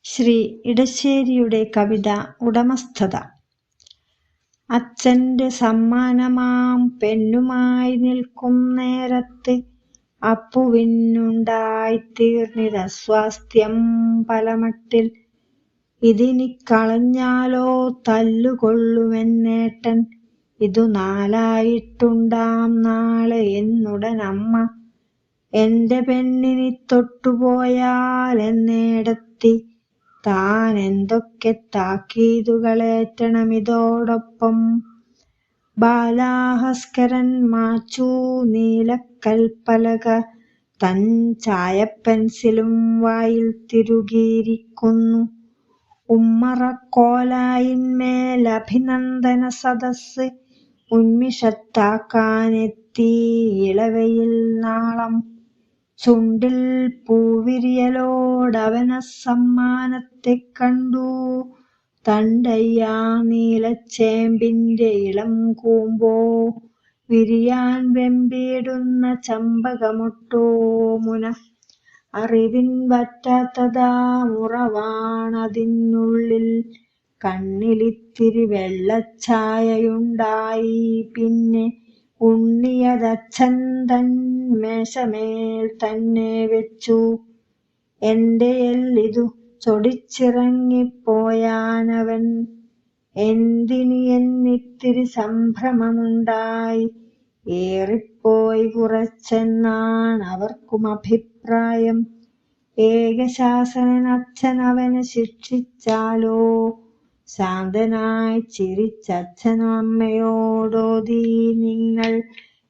ശ്രീ ഇടശ്ശേരിയുടെ കവിത ഉടമസ്ഥത. അച്ഛന്റെ സമ്മാനമാം പെണ്ണുമായി നിൽക്കും നേരത്ത് അപ്പുവിനുണ്ടായിത്തീർന്നിരസ്വാസ്ഥ്യം പലമട്ടിൽ. ഇതിനിക്കളഞ്ഞാലോ തല്ലുകൊള്ളുമെന്നേട്ടൻ, ഇതു നാലായിട്ടുണ്ടാം നാളെ എന്നുടനമ്മ. എന്റെ പെണ്ണിനി തൊട്ടുപോയാലെന്നേടത്തി താൻ എന്തൊക്കെ താക്കീതുകളേറ്റണമിതോടൊപ്പം. ബാലാഹസ്കരൻ മാച്ചു നീലക്കൽപ്പലക തൻ ചായപ്പെൻസിലും വായിൽ തിരുകിയിരിക്കുന്നു. ഉമ്മറക്കോലായിന്മേലഭിനന്ദന സദസ്സ് ഉന്മിഷത്താക്കാനെത്തി ഇളവയിൽ നാളം. ചുണ്ടിൽ പൂവിരിയലോടവനസമ്മാനത്തെ കണ്ടു തണ്ടയ്യാ നീലച്ചേമ്പിന്റെ ഇളം കൂമ്പോ. വിരിയാൻ വെമ്പിടുന്ന ചമ്പകമൊട്ടോ മുന, അറിവിൻ വറ്റാത്തതാ മുറവാണതിനുള്ളിൽ. കണ്ണിലിത്തിരി വെള്ളച്ചായയുണ്ടായി പിന്നെ, ഉണ്ണിയതച്ഛൻ തൻ മേശമേൽ തന്നെ വെച്ചു. എന്റെയല്ലിതു ചൊടിച്ചിറങ്ങിപ്പോയാനവൻ, എന്തിനി എന്നിത്തിരി സംഭ്രമമുണ്ടായി. ഏറിപ്പോയി കുറച്ചെന്നാണവർക്കും അഭിപ്രായം. ഏകശാസനൻ അച്ഛനവനെ ശിക്ഷിച്ചാലോ. ശാന്തനായി ചിരിച്ചച്ഛനമ്മയോടോതി, നിങ്ങൾ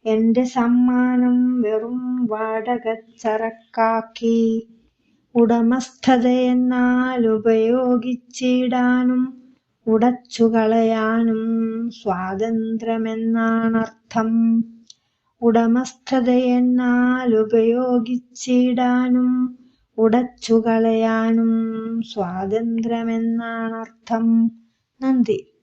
എന്റെ സമ്മാനം വെറും വാടകച്ചരക്കാക്കി. ഉടമസ്ഥതയെന്നാൽ ഉപയോഗിച്ചിടാനും ഉടച്ചുകളയാനും സ്വാതന്ത്ര്യമെന്നാണർത്ഥം. ഉടമസ്ഥതയെന്നാൽ ഉപയോഗിച്ചിടാനും ഉടച്ചുകളയാനും സ്വാതന്ത്ര്യമെന്നാണർത്ഥം. നന്ദി.